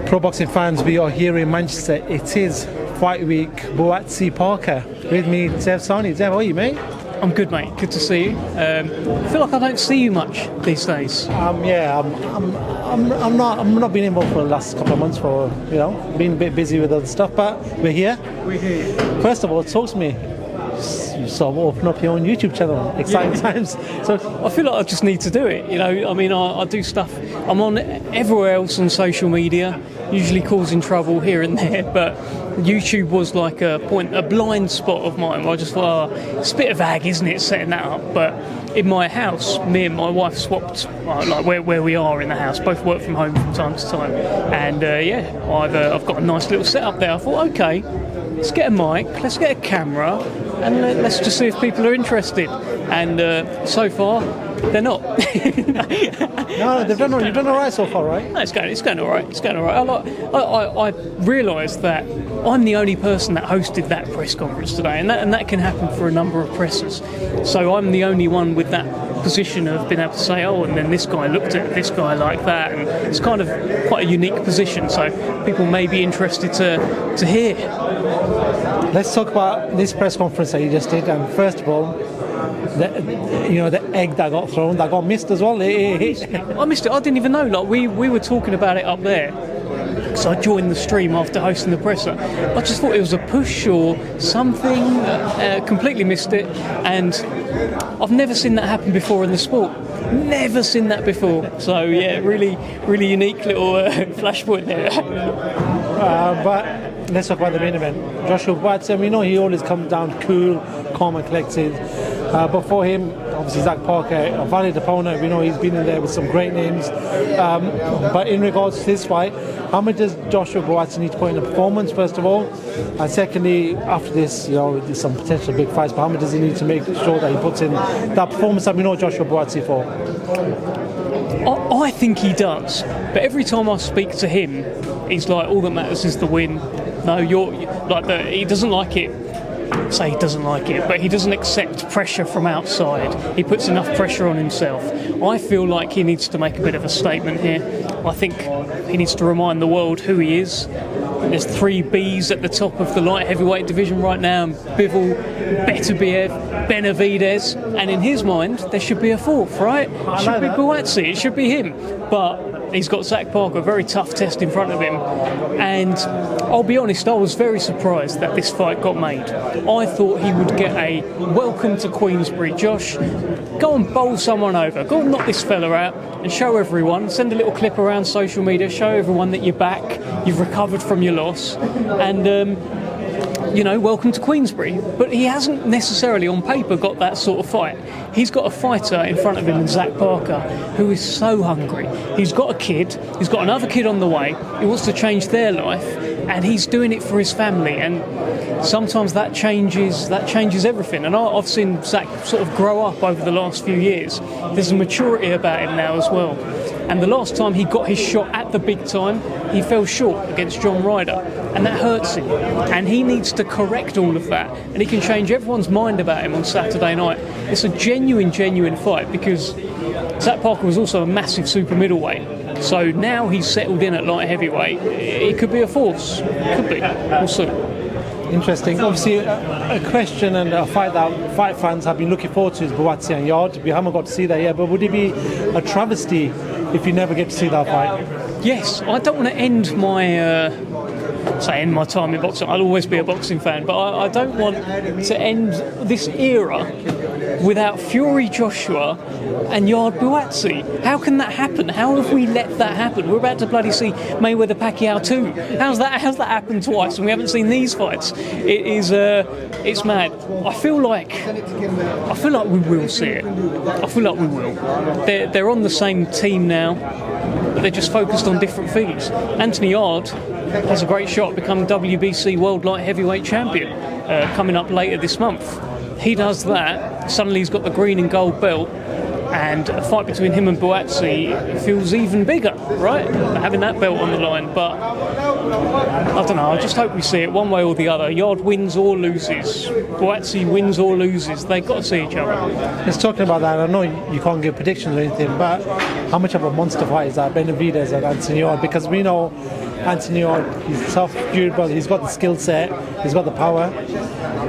Pro boxing fans, we are here in Manchester. It is fight week. Buatsi, Parke. With me, Sahni. Zev, how are you, mate? I'm good, mate. Good to see you. I feel like I don't see you much these days. I'm not been involved for the last couple of months for being a bit busy with other stuff. But we're here. We're here. First of all, talk to me. You sort of open up your own YouTube channel. Exciting times. So I feel like I just need to do it. I do stuff. I'm on everywhere else on social media, usually causing trouble here and there. But YouTube was like a blind spot of mine where I just thought, it's a bit of ag, isn't it, setting that up? But in my house, me and my wife swapped, like where we are in the house, both work from home from time to time. And I've got a nice little setup there. I thought, okay, let's get a mic, let's get a camera, and let's just see if people are interested. And so far, they're not. No, you've done all right so far, right? No, it's going all right. It's going all right. I realised that I'm the only person that hosted that press conference today, and that can happen for a number of pressers. So I'm the only one with that position of being able to say, oh, and then this guy looked at this guy like that, and it's kind of quite a unique position. So people may be interested to hear. Let's talk about this press conference that you just did. And first of all, the egg that got thrown, that got missed as well. I missed it. I didn't even know. Like we were talking about it up there. So I joined the stream after hosting the presser. I just thought it was a push or something. Completely missed it, and I've never seen that happen before in the sport. Never seen that before. So yeah, really, really unique little flashpoint there. But let's talk about the main event. Joshua Buatsi, we know he always comes down cool, calm and collected. But for him, obviously Zach Parke, a valid opponent. We know he's been in there with some great names. But in regards to this fight, how much does Joshua Buatsi need to put in a performance, first of all? And secondly, after this, there's some potential big fights, but how much does he need to make sure that he puts in that performance that we know Joshua Buatsi for? I think he does. But every time I speak to him, he's like, all that matters is the win. No, he doesn't like it. Say he doesn't like it, but he doesn't accept pressure from outside. He puts enough pressure on himself. I feel like he needs to make a bit of a statement here. I think he needs to remind the world who he is. There's 3 Bs at the top of the light heavyweight division right now: Bivol, Beterbiev, Benavidez, and in his mind there should be a 4th, right? It should be Buatsi, it should be him. But he's got Zach Parke, a very tough test in front of him. And I'll be honest, I was very surprised that this fight got made. I thought he would get a welcome to Queensberry. Josh, go and bowl someone over. Go and knock this fella out and show everyone. Send a little clip around social media. Show everyone that you're back. You've recovered from your loss. And welcome to Queensberry. But he hasn't necessarily on paper got that sort of fight. He's got a fighter in front of him in Zach Parke who is so hungry. He's got a kid, he's got another kid on the way, he wants to change their life, and he's doing it for his family. And sometimes that changes everything. And I've seen Zach sort of grow up over the last few years. There's a maturity about him now as well. And the last time he got his shot at the big time, he fell short against John Ryder, and that hurts him. And he needs to correct all of that, and he can change everyone's mind about him on Saturday night. It's a genuine fight, because Zach Parke was also a massive super middleweight. So now he's settled in at light heavyweight. It could be a force. It could be. We'll see. Interesting. Obviously, a question and a fight that fight fans have been looking forward to is Buatsi and Yarde. We haven't got to see that yet, but would it be a travesty if you never get to see that fight? Yes, I don't want to end my time in boxing. I'll always be a boxing fan, but I don't want to end this era without Fury Joshua and Yarde Buatsi. How can that happen? How have we let that happen? We're about to bloody see Mayweather Pacquiao 2. How's that happened twice and we haven't seen these fights? It's mad. I feel like we will see it. I feel like we will. They're on the same team now, but they're just focused on different things. Anthony Yarde has a great shot at becoming WBC World Light Heavyweight Champion coming up later this month. He does that, suddenly he's got the green and gold belt, and a fight between him and Buatsi feels even bigger, right? Having that belt on the line. But I don't know, I just hope we see it one way or the other. Yarde wins or loses, Buatsi wins or loses, they've got to see each other. Let's talking about that. I know you can't give predictions or anything, but how much of a monster fight is that Benavidez and Anthony Yarde? Because we know Anthony Yarde, he's tough, durable, he's got the skill set, he's got the power.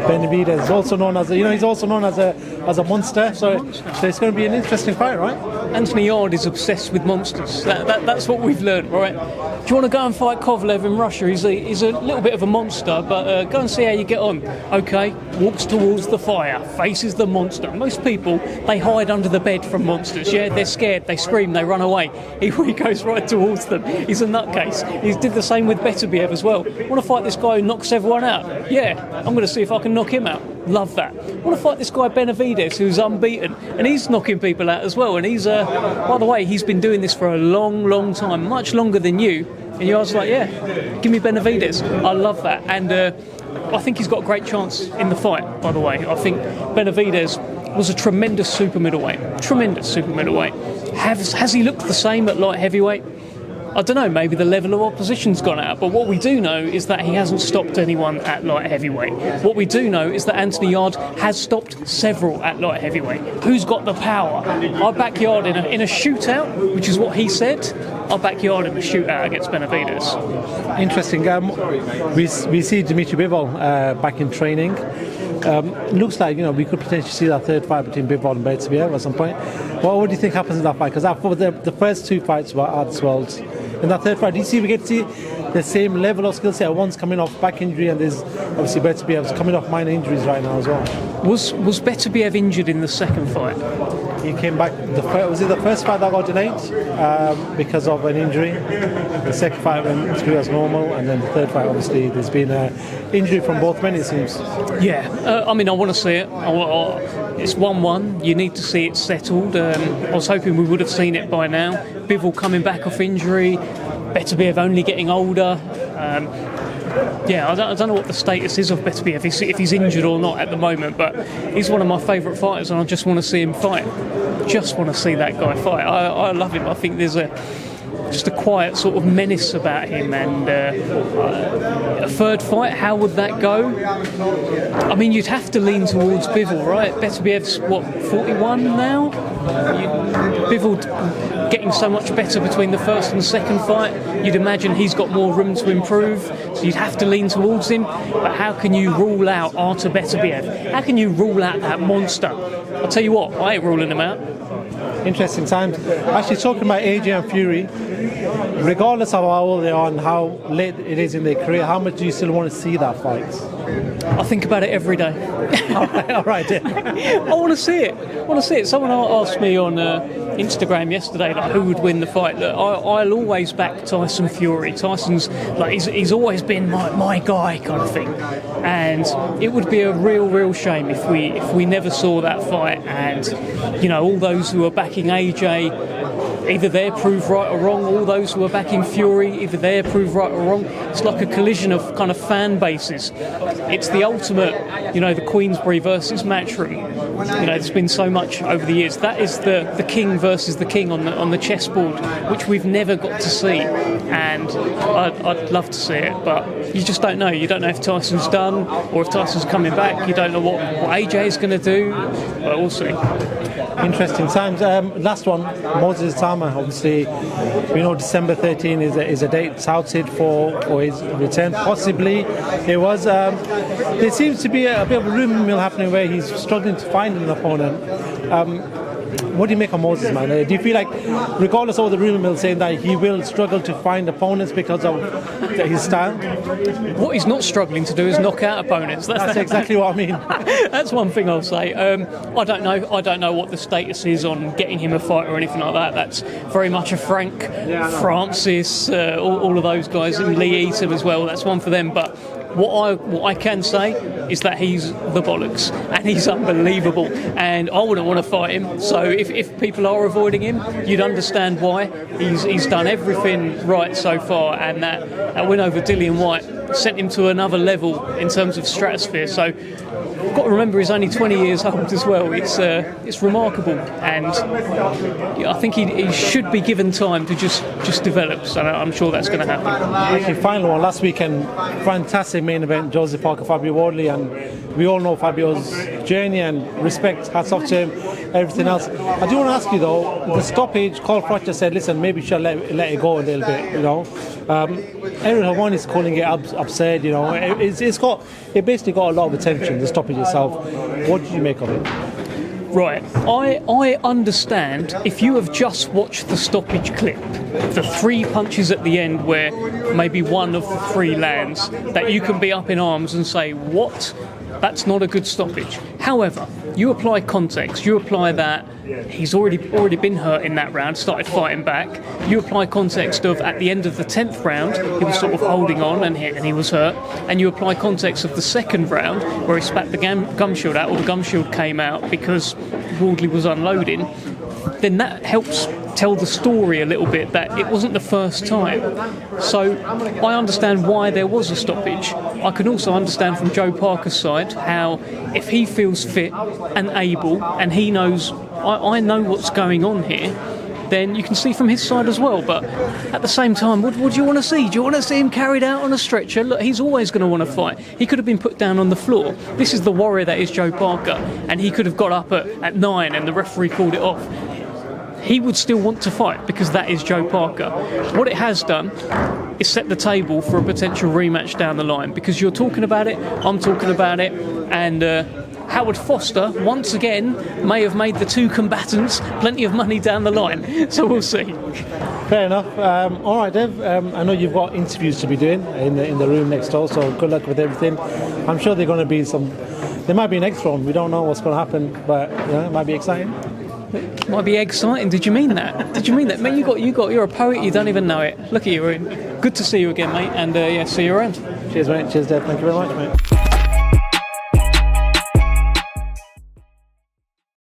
Benavidez is also known as he's also known as a monster. So it's going to be an interesting fight, right? Anthony Yarde is obsessed with monsters. That's what we've learned, right? Do you want to go and fight Kovalev in Russia? He's a little bit of a monster, but go and see how you get on. Okay, walks towards the fire, faces the monster. Most people, they hide under the bed from monsters. Yeah, they're scared, they scream, they run away. He goes right towards them. He's a nutcase. He did the same with Beterbiev as well. Want to fight this guy who knocks everyone out? Yeah, I'm going to see if I can knock him out. Love that. Want to fight this guy Benavidez, who's unbeaten, and he's knocking people out as well. And he's, by the way, he's been doing this for a long time, much longer than you. And you was like, yeah, give me Benavidez. I love that. And I think he's got a great chance in the fight, by the way. I think Benavidez was a tremendous super middleweight. Has he looked the same at light heavyweight? I don't know, maybe the level of opposition's gone out, but what we do know is that he hasn't stopped anyone at light heavyweight. What we do know is that Anthony Yarde has stopped several at light heavyweight. Who's got the power? I'll back Yarde in a shootout, which is what he said. I'll back Yarde in a shootout against Benavidez. Interesting. We see Dmitry Bivol back in training. Looks like we could potentially see that third fight between Bivol and Beterbiev at some point. What do you think happens in that fight? Because I thought the first two fights were arts worlds. In that third fight, do you see we get to see the same level of skill set? One's coming off back injury, and there's obviously Beterbiev's coming off minor injuries right now as well. Was Beterbiev injured in the second fight? He came back. Was it the first fight that got delayed because of an injury? The second fight went through as normal, and then the third fight, obviously, there's been an injury from both men, it seems. Yeah, I want to see it. It's 1-1. You need to see it settled. I was hoping we would have seen it by now. Bivol coming back off injury. Beterbiev only getting older. I don't know what the status is of Beterbiev, if he's injured or not at the moment, but he's one of my favourite fighters, and I just want to see him fight. Just want to see that guy fight. I love him. I think there's just a quiet sort of menace about him, and a third fight, how would that go? I mean, you'd have to lean towards Bivol, right? Beterbiev's 41 now? Bivol getting so much better between the first and the second fight, you'd imagine he's got more room to improve, so you'd have to lean towards him. But how can you rule out Artur Beterbiev? How can you rule out that monster? I'll tell you what, I ain't ruling him out. Interesting times. Actually, talking about AJ and Fury, regardless of how old they are and how late it is in their career, how much do you still want to see that fight? I think about it every day. all right. I want to see it. Someone asked me on Instagram yesterday, like, who would win the fight. Look, I'll always back Tyson Fury. Tyson's he's always been my guy kind of thing, and it would be a real shame if we never saw that fight. And all those who are backing AJ, either they're proved right or wrong. All those who are backing Fury, either they're proved right or wrong. It's like a collision of kind of fan bases. It's the ultimate, the Queensberry versus Matchroom. There's been so much over the years. That is the king versus the king on the chessboard, which we've never got to see. And I'd love to see it, but you just don't know. You don't know if Tyson's done or if Tyson's coming back. You don't know what AJ is going to do, but we'll see. Interesting times. Last one, Moses Itauma. Obviously, December 13 is a date touted for his return. Possibly, it was. There seems to be a bit of a rumour mill happening where he's struggling to find an opponent. What do you make of Moses, man? Do you feel like, regardless of the rumour mill saying that he will struggle to find opponents because of his style? What he's not struggling to do is knock out opponents. That's exactly what I mean. That's one thing I'll say. I don't know. I don't know what the status is on getting him a fight or anything like that. That's very much a Frank, Francis, all of those guys, and Lee Eaton as well. That's one for them. But what I can say is that he's the bollocks, and he's unbelievable, and I wouldn't want to fight him. So if people are avoiding him, you'd understand why. He's done everything right so far, and that win over Dillian White sent him to another level in terms of stratosphere. So you've got to remember he's only 20 years old as well. It's remarkable, and I think he should be given time to just develop. So I'm sure that's going to happen. Actually, final one last weekend, fantastic main event, Parke, Fabio Wardley, and we all know Fabio's journey and respect. Hats off to him. Everything else. I do want to ask you though, the stoppage. Froch just said, "Listen, maybe you should let it go a little bit." You know, everyone is calling it absurd. You know, it basically got a lot of attention. The stoppage itself. What did you make of it? Right, I understand if you have just watched the stoppage clip, the 3 punches at the end where maybe one of the 3 lands, that you can be up in arms and say, what? That's not a good stoppage. However, you apply context, you apply that he's already been hurt in that round, started fighting back. You apply context of at the end of the 10th round, he was sort of holding on and he was hurt. And you apply context of the 2nd round, where he spat the gum shield out, or the gum shield came out because Wardley was unloading. Then that helps tell the story a little bit that it wasn't the first time. So I understand why there was a stoppage. I can also understand from Joe Parker's side how if he feels fit and able and he knows, I know what's going on here, then you can see from his side as well. But at the same time, what do you want to see? Do you want to see him carried out on a stretcher? Look, he's always going to want to fight. He could have been put down on the floor. This is the warrior that is Joe Parker, and he could have got up at 9 and the referee called it off. He would still want to fight because that is Joe Parker. What it has done is set the table for a potential rematch down the line, because you're talking about it, I'm talking about it, and Howard Foster, once again, may have made the 2 combatants plenty of money down the line. So we'll see. Fair enough. All right, Dev. I know you've got interviews to be doing in the room next door, so good luck with everything. I'm sure there are going to be there might be an egg thrown. We don't know what's going to happen, but it might be exciting. It might be exciting. Did you mean that? Did you mean that? Mate, you're a poet, you don't even know it. Look at you. Good to see you again, mate, and see you around. Cheers, mate. Cheers, Dev. Thank you very much, mate.